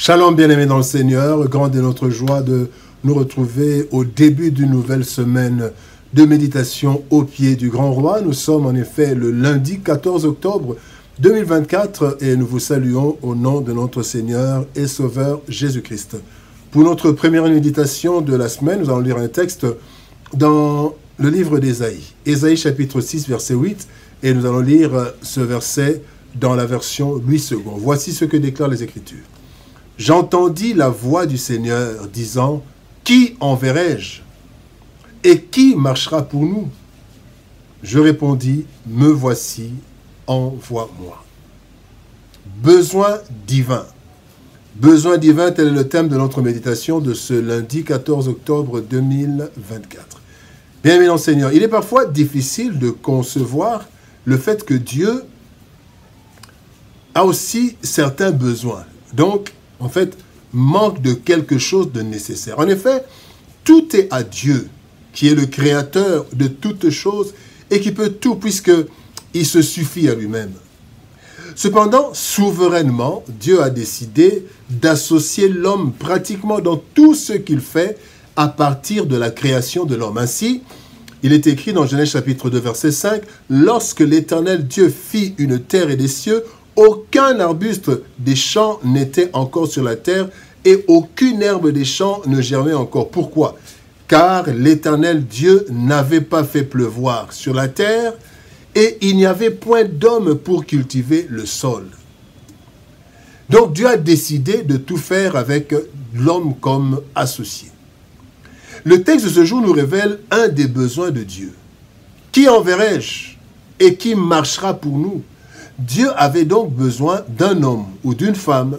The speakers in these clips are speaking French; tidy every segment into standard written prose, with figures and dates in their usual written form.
Shalom bien-aimés dans le Seigneur, grande est notre joie de nous retrouver au début d'une nouvelle semaine de méditation au pied du Grand Roi. Nous sommes en effet le lundi 14 octobre 2024 et nous vous saluons au nom de notre Seigneur et Sauveur Jésus-Christ. Pour notre première méditation de la semaine, nous allons lire un texte dans le livre d'Ésaïe. Ésaïe chapitre 6 verset 8 et nous allons lire ce verset dans la version Louis II. Voici ce que déclarent les Écritures. J'entendis la voix du Seigneur disant, « Qui enverrai-je? Et qui marchera pour nous? » Je répondis, « Me voici, envoie-moi. » Besoin divin. Besoin divin, tel est le thème de notre méditation de ce lundi 14 octobre 2024. Bien-aimés dans le Seigneur, il est parfois difficile de concevoir le fait que Dieu a aussi certains besoins. Donc, en fait, manque de quelque chose de nécessaire. En effet, tout est à Dieu, qui est le créateur de toutes choses et qui peut tout puisqu'il se suffit à lui-même. Cependant, souverainement, Dieu a décidé d'associer l'homme pratiquement dans tout ce qu'il fait à partir de la création de l'homme. Ainsi, il est écrit dans Genèse chapitre 2, verset 5, « Lorsque l'Éternel Dieu fit une terre et des cieux, aucun arbuste des champs n'était encore sur la terre et aucune herbe des champs ne germait encore. » Pourquoi? Car l'Éternel Dieu n'avait pas fait pleuvoir sur la terre et il n'y avait point d'homme pour cultiver le sol. Donc Dieu a décidé de tout faire avec l'homme comme associé. Le texte de ce jour nous révèle un des besoins de Dieu. Qui enverrai-je et qui marchera pour nous? Dieu avait donc besoin d'un homme ou d'une femme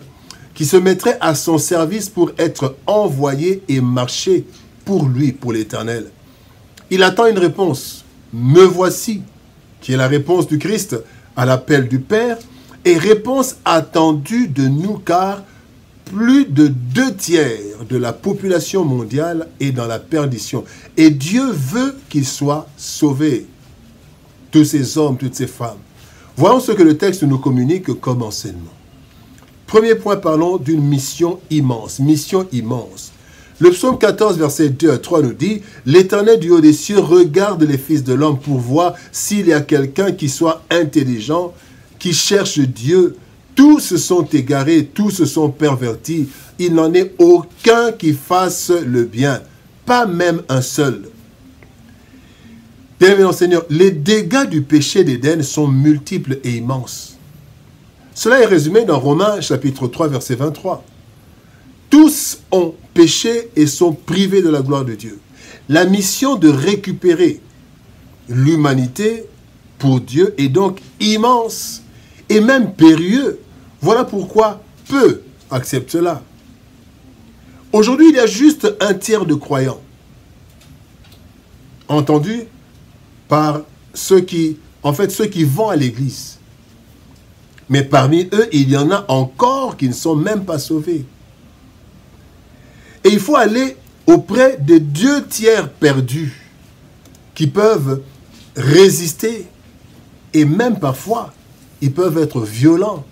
qui se mettrait à son service pour être envoyé et marcher pour lui, pour l'Éternel. Il attend une réponse. « Me voici », qui est la réponse du Christ à l'appel du Père, et réponse attendue de nous car plus de 2/3 de la population mondiale est dans la perdition. Et Dieu veut qu'ils soient sauvés. Tous ces hommes, toutes ces femmes. Voyons ce que le texte nous communique comme enseignement. Premier point, parlons d'une mission immense. Mission immense. Le psaume 14, versets 2 à 3 nous dit, « L'Éternel du haut des cieux regarde les fils de l'homme pour voir s'il y a quelqu'un qui soit intelligent, qui cherche Dieu. Tous se sont égarés, tous se sont pervertis. Il n'en est aucun qui fasse le bien, pas même un seul. » Bien-aimés dans le Seigneur, les dégâts du péché d'Éden sont multiples et immenses. Cela est résumé dans Romains chapitre 3, verset 23. Tous ont péché et sont privés de la gloire de Dieu. La mission de récupérer l'humanité pour Dieu est donc immense et même périlleux. Voilà pourquoi peu acceptent cela. Aujourd'hui, il y a juste 1/3 de croyants. Entendu par ceux qui vont à l'église. Mais parmi eux, il y en a encore qui ne sont même pas sauvés. Et il faut aller auprès des 2/3 perdus qui peuvent résister et même parfois, ils peuvent être violents.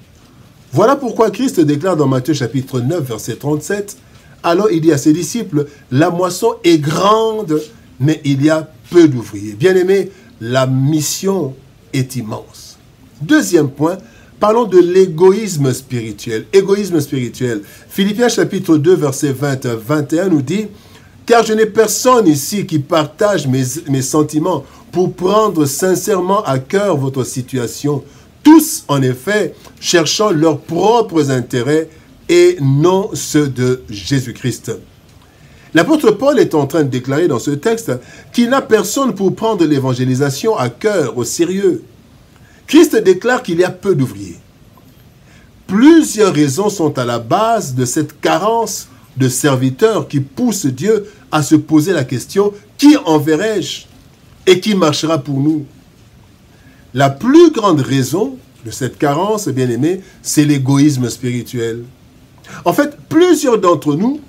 Voilà pourquoi Christ déclare dans Matthieu chapitre 9, verset 37, « Alors il dit à ses disciples, la moisson est grande, mais il y a peu d'ouvriers. » Bien-aimés, la mission est immense. Deuxième point, parlons de l'égoïsme spirituel. Égoïsme spirituel. Philippiens chapitre 2, verset 20 à 21 nous dit, « Car je n'ai personne ici qui partage mes sentiments pour prendre sincèrement à cœur votre situation. Tous, en effet, cherchant leurs propres intérêts et non ceux de Jésus-Christ. » L'apôtre Paul est en train de déclarer dans ce texte qu'il n'a personne pour prendre l'évangélisation à cœur, au sérieux. Christ déclare qu'il y a peu d'ouvriers. Plusieurs raisons sont à la base de cette carence de serviteurs qui pousse Dieu à se poser la question « Qui enverrai-je et qui marchera pour nous ?» La plus grande raison de cette carence, bien aimé, c'est l'égoïsme spirituel. En fait, plusieurs d'entre nous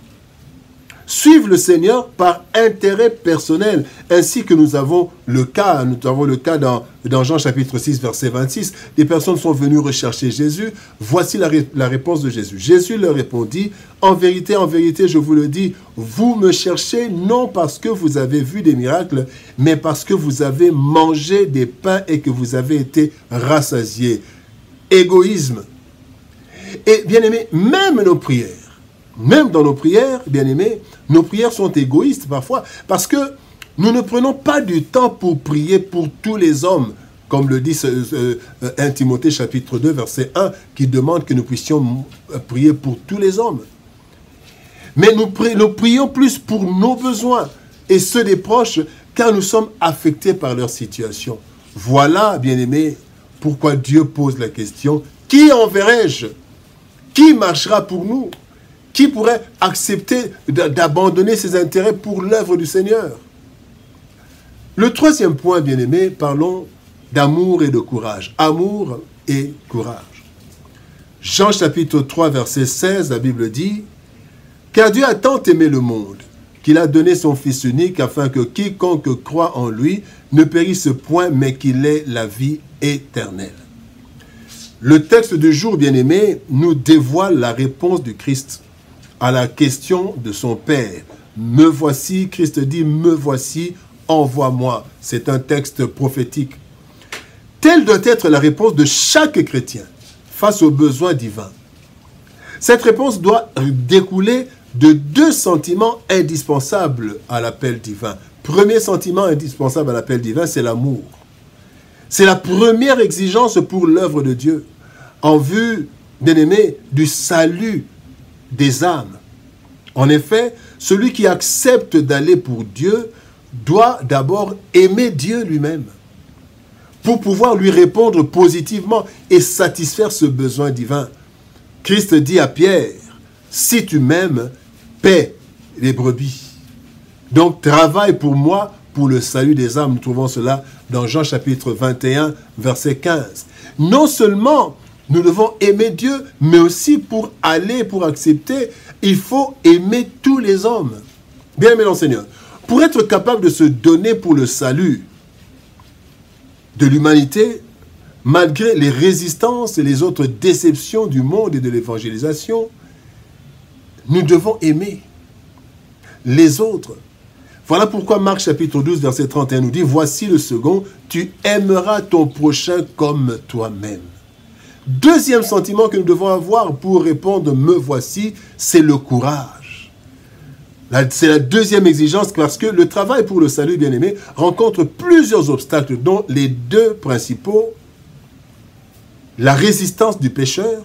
suivent le Seigneur par intérêt personnel, ainsi que nous avons le cas dans Jean chapitre 6, verset 26. Des personnes sont venues rechercher Jésus. Voici la réponse de Jésus. Jésus leur répondit, en vérité, je vous le dis, vous me cherchez non parce que vous avez vu des miracles, mais parce que vous avez mangé des pains et que vous avez été rassasiés. Égoïsme. Et bien aimé, même dans nos prières, bien aimé, nos prières sont égoïstes parfois, parce que nous ne prenons pas du temps pour prier pour tous les hommes, comme le dit 1 Timothée chapitre 2, verset 1, qui demande que nous puissions prier pour tous les hommes. Mais nous prions plus pour nos besoins et ceux des proches, car nous sommes affectés par leur situation. Voilà, bien aimé, pourquoi Dieu pose la question, qui enverrai-je? Qui marchera pour nous? Qui pourrait accepter d'abandonner ses intérêts pour l'œuvre du Seigneur? Le troisième point, bien-aimé, parlons d'amour et de courage. Amour et courage. Jean chapitre 3, verset 16, la Bible dit « Car Dieu a tant aimé le monde, qu'il a donné son Fils unique, afin que quiconque croit en lui ne périsse point, mais qu'il ait la vie éternelle. » Le texte du jour, bien-aimé, nous dévoile la réponse du Christ à la question de son Père. Me voici, Christ dit, me voici, envoie-moi. C'est un texte prophétique. Telle doit être la réponse de chaque chrétien face aux besoins divins. Cette réponse doit découler de deux sentiments indispensables à l'appel divin. Premier sentiment indispensable à l'appel divin, c'est l'amour. C'est la première exigence pour l'œuvre de Dieu, en vue, bien-aimé, du salut des âmes. En effet, celui qui accepte d'aller pour Dieu doit d'abord aimer Dieu lui-même pour pouvoir lui répondre positivement et satisfaire ce besoin divin. Christ dit à Pierre, « Si tu m'aimes, paie les brebis. » Donc, travaille pour moi, pour le salut des âmes. Nous trouvons cela dans Jean chapitre 21, verset 15. Non seulement nous devons aimer Dieu, mais aussi pour aller, pour accepter, il faut aimer tous les hommes. Bien aimé dans le Seigneur. Pour être capable de se donner pour le salut de l'humanité, malgré les résistances et les autres déceptions du monde et de l'évangélisation, nous devons aimer les autres. Voilà pourquoi Marc chapitre 12, verset 31 nous dit, « Voici le second, tu aimeras ton prochain comme toi-même. » Deuxième sentiment que nous devons avoir pour répondre « me voici », c'est le courage. C'est la deuxième exigence parce que le travail pour le salut, bien-aimé, rencontre plusieurs obstacles, dont les deux principaux, la résistance du pécheur,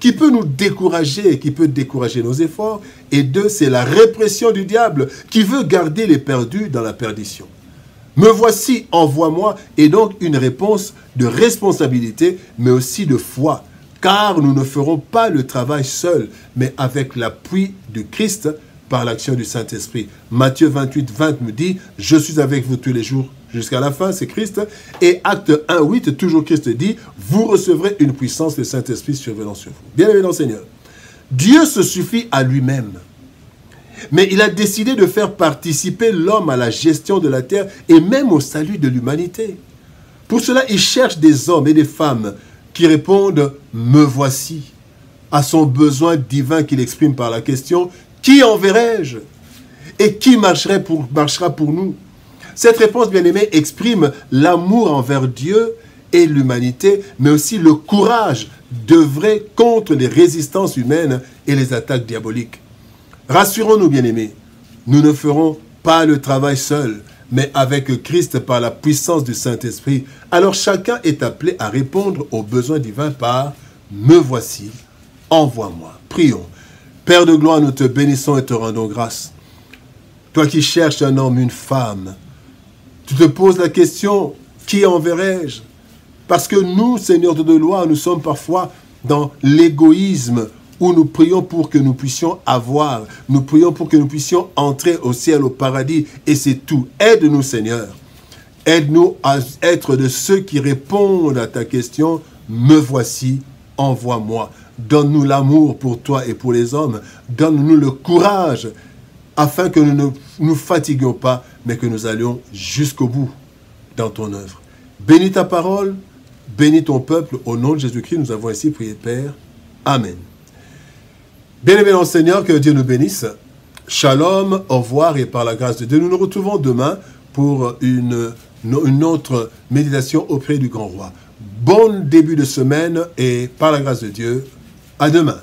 qui peut nous décourager et qui peut décourager nos efforts, et deux, c'est la répression du diable, qui veut garder les perdus dans la perdition. Me voici, envoie-moi, et donc une réponse de responsabilité, mais aussi de foi, car nous ne ferons pas le travail seul, mais avec l'appui du Christ par l'action du Saint-Esprit. Matthieu 28, 20 me dit, « Je suis avec vous tous les jours jusqu'à la fin », c'est Christ. Et Acte 1, 8, toujours Christ dit, « Vous recevrez une puissance, le Saint-Esprit survenant sur vous. » Bien-aimé dans le Seigneur, Dieu se suffit à lui-même. Mais il a décidé de faire participer l'homme à la gestion de la terre et même au salut de l'humanité. Pour cela, il cherche des hommes et des femmes qui répondent « Me voici » à son besoin divin qu'il exprime par la question « Qui enverrai-je » et qui marchera pour nous. Cette réponse, bien-aimée, exprime l'amour envers Dieu et l'humanité, mais aussi le courage d'œuvrer contre les résistances humaines et les attaques diaboliques. Rassurons-nous, bien-aimés, nous ne ferons pas le travail seul, mais avec Christ par la puissance du Saint-Esprit. Alors chacun est appelé à répondre aux besoins divins par « Me voici, envoie-moi ». Prions. Père de gloire, nous te bénissons et te rendons grâce. Toi qui cherches un homme, une femme, tu te poses la question « Qui enverrai-je » Parce que nous, Seigneur de gloire, nous sommes parfois dans l'égoïsme, où nous prions pour que nous puissions avoir, nous prions pour que nous puissions entrer au ciel, au paradis, et c'est tout. Aide-nous, Seigneur. Aide-nous à être de ceux qui répondent à ta question, « Me voici, envoie-moi ». Donne-nous l'amour pour toi et pour les hommes. Donne-nous le courage afin que nous ne nous fatiguions pas, mais que nous allions jusqu'au bout dans ton œuvre. Bénis ta parole, bénis ton peuple, au nom de Jésus-Christ, nous avons ainsi prié, Père. Amen. Bien-aimés dans le Seigneur, que Dieu nous bénisse. Shalom, au revoir et par la grâce de Dieu, nous nous retrouvons demain pour une autre méditation auprès du Grand Roi. Bon début de semaine et par la grâce de Dieu, à demain.